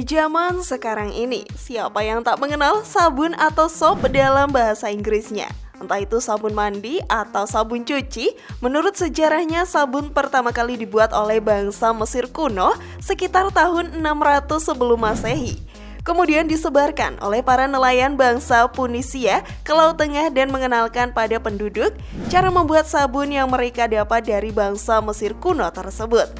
zaman sekarang ini, siapa yang tak mengenal sabun atau soap dalam bahasa Inggrisnya? Entah itu sabun mandi atau sabun cuci, menurut sejarahnya sabun pertama kali dibuat oleh bangsa Mesir kuno sekitar tahun 600 sebelum Masehi. Kemudian disebarkan oleh para nelayan bangsa Punisia ke Laut Tengah dan mengenalkan pada penduduk cara membuat sabun yang mereka dapat dari bangsa Mesir kuno tersebut.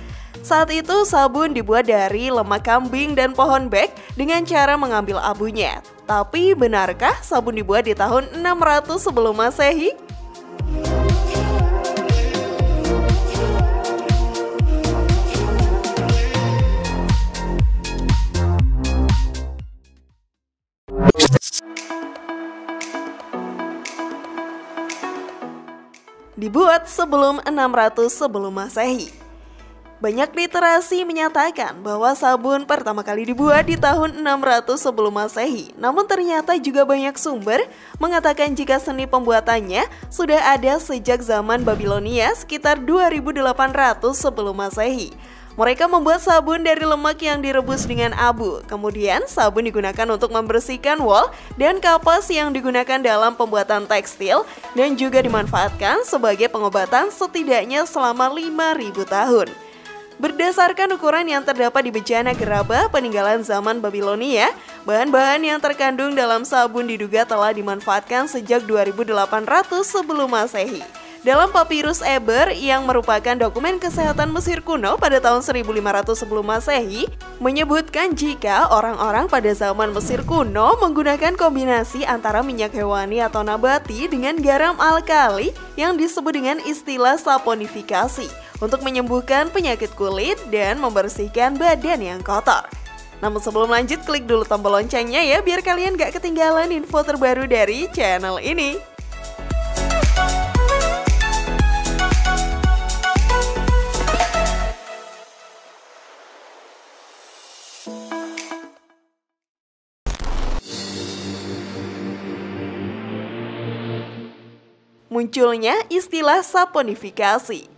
Saat itu sabun dibuat dari lemak kambing dan pohon bek dengan cara mengambil abunya. Tapi benarkah sabun dibuat di tahun 600 sebelum Masehi? Dibuat sebelum 600 sebelum Masehi. Banyak literasi menyatakan bahwa sabun pertama kali dibuat di tahun 600 sebelum Masehi. Namun ternyata juga banyak sumber mengatakan jika seni pembuatannya sudah ada sejak zaman Babilonia sekitar 2800 sebelum Masehi. Mereka membuat sabun dari lemak yang direbus dengan abu. Kemudian sabun digunakan untuk membersihkan wol dan kapas yang digunakan dalam pembuatan tekstil dan juga dimanfaatkan sebagai pengobatan setidaknya selama 5000 tahun. Berdasarkan ukuran yang terdapat di bejana gerabah peninggalan zaman Babilonia, bahan-bahan yang terkandung dalam sabun diduga telah dimanfaatkan sejak 2800 sebelum Masehi. Dalam Papyrus Eber yang merupakan dokumen kesehatan Mesir kuno pada tahun 1500 sebelum Masehi, menyebutkan jika orang-orang pada zaman Mesir kuno menggunakan kombinasi antara minyak hewani atau nabati dengan garam alkali yang disebut dengan istilah saponifikasi untuk menyembuhkan penyakit kulit dan membersihkan badan yang kotor. Namun sebelum lanjut, klik dulu tombol loncengnya ya biar kalian gak ketinggalan info terbaru dari channel ini. Munculnya istilah saponifikasi.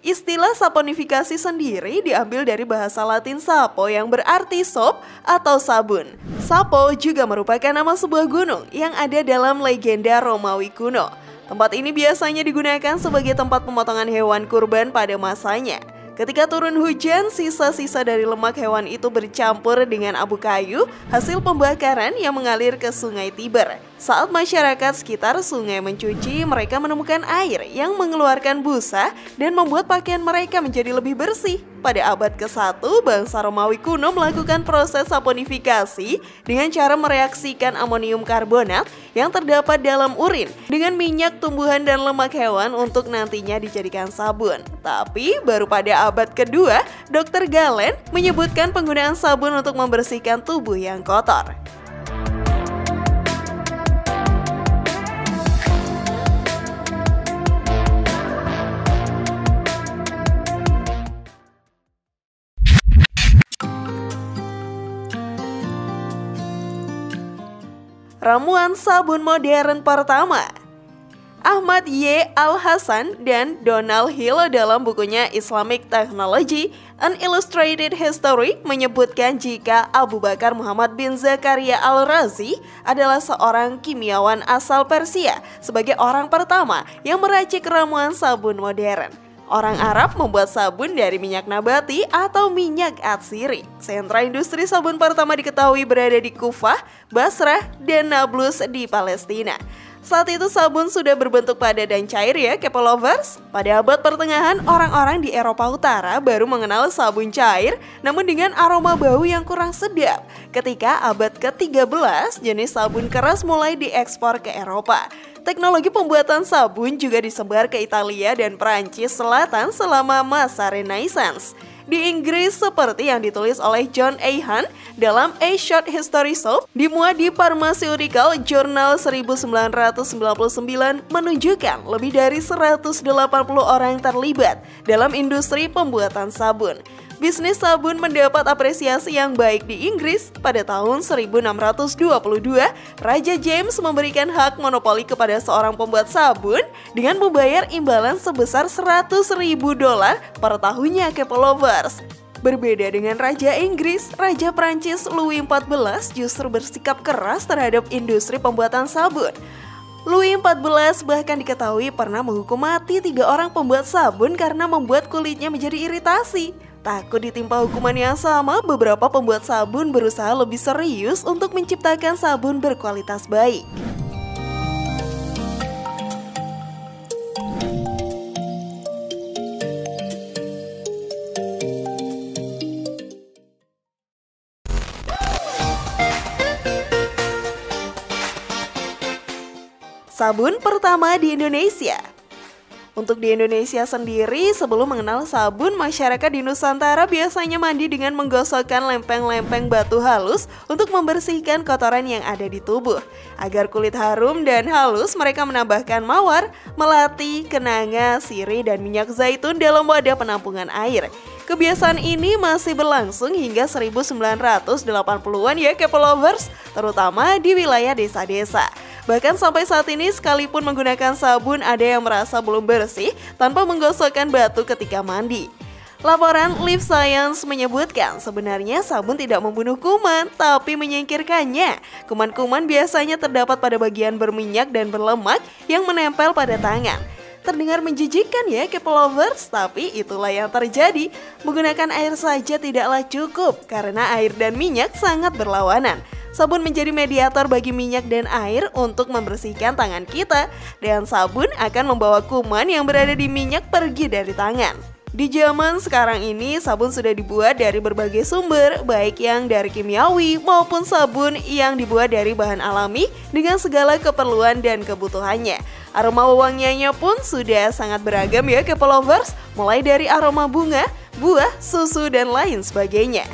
Istilah saponifikasi sendiri diambil dari bahasa Latin sapo yang berarti soap atau sabun. Sapo juga merupakan nama sebuah gunung yang ada dalam legenda Romawi kuno. Tempat ini biasanya digunakan sebagai tempat pemotongan hewan kurban pada masanya. Ketika turun hujan, sisa-sisa dari lemak hewan itu bercampur dengan abu kayu hasil pembakaran yang mengalir ke Sungai Tiber. Saat masyarakat sekitar sungai mencuci, mereka menemukan air yang mengeluarkan busa dan membuat pakaian mereka menjadi lebih bersih. Pada abad ke-1, bangsa Romawi kuno melakukan proses saponifikasi dengan cara mereaksikan amonium karbonat yang terdapat dalam urin dengan minyak tumbuhan dan lemak hewan untuk nantinya dijadikan sabun. Tapi baru pada abad kedua, Dr. Galen menyebutkan penggunaan sabun untuk membersihkan tubuh yang kotor. Ramuan sabun modern pertama. Ahmad Y. Al-Hasan dan Donald Hill dalam bukunya Islamic Technology, An Illustrated History menyebutkan jika Abu Bakar Muhammad bin Zakaria Al-Razi adalah seorang kimiawan asal Persia sebagai orang pertama yang meracik ramuan sabun modern. Orang Arab membuat sabun dari minyak nabati atau minyak atsiri. Sentra industri sabun pertama diketahui berada di Kufah, Basrah, dan Nablus di Palestina. Saat itu sabun sudah berbentuk padat dan cair ya, Kepo Lovers. Pada abad pertengahan, orang-orang di Eropa Utara baru mengenal sabun cair namun dengan aroma bau yang kurang sedap. Ketika abad ke-13, jenis sabun keras mulai diekspor ke Eropa. Teknologi pembuatan sabun juga disebar ke Italia dan Perancis Selatan selama masa Renaissance. Di Inggris, seperti yang ditulis oleh John A. Hunt dalam A Short History Soap, dimuat di Pharmaceutical Journal 1999 menunjukkan lebih dari 180 orang terlibat dalam industri pembuatan sabun. Bisnis sabun mendapat apresiasi yang baik di Inggris. Pada tahun 1622, Raja James memberikan hak monopoli kepada seorang pembuat sabun dengan membayar imbalan sebesar $100.000 per tahunnya ke Lovers. Berbeda dengan Raja Inggris, Raja Prancis Louis XIV justru bersikap keras terhadap industri pembuatan sabun. Louis XIV bahkan diketahui pernah menghukum mati 3 orang pembuat sabun karena membuat kulitnya menjadi iritasi. Takut ditimpa hukuman yang sama, beberapa pembuat sabun berusaha lebih serius untuk menciptakan sabun berkualitas baik. Sabun pertama di Indonesia. Untuk di Indonesia sendiri, sebelum mengenal sabun, masyarakat di Nusantara biasanya mandi dengan menggosokkan lempeng-lempeng batu halus untuk membersihkan kotoran yang ada di tubuh. Agar kulit harum dan halus, mereka menambahkan mawar, melati, kenanga, sirih, dan minyak zaitun dalam wadah penampungan air. Kebiasaan ini masih berlangsung hingga 1980-an ya Kepo Lovers, terutama di wilayah desa-desa. Bahkan sampai saat ini sekalipun menggunakan sabun ada yang merasa belum bersih tanpa menggosokkan batu ketika mandi. Laporan Live Science menyebutkan sebenarnya sabun tidak membunuh kuman tapi menyingkirkannya. Kuman-kuman biasanya terdapat pada bagian berminyak dan berlemak yang menempel pada tangan. Terdengar menjijikkan ya Kepo Lovers, tapi itulah yang terjadi. Menggunakan air saja tidaklah cukup karena air dan minyak sangat berlawanan. Sabun menjadi mediator bagi minyak dan air untuk membersihkan tangan kita, dan sabun akan membawa kuman yang berada di minyak pergi dari tangan. Di zaman sekarang ini, sabun sudah dibuat dari berbagai sumber, baik yang dari kimiawi maupun sabun yang dibuat dari bahan alami dengan segala keperluan dan kebutuhannya. Aroma wangiannya pun sudah sangat beragam ya Kepo Lovers, mulai dari aroma bunga, buah, susu, dan lain sebagainya.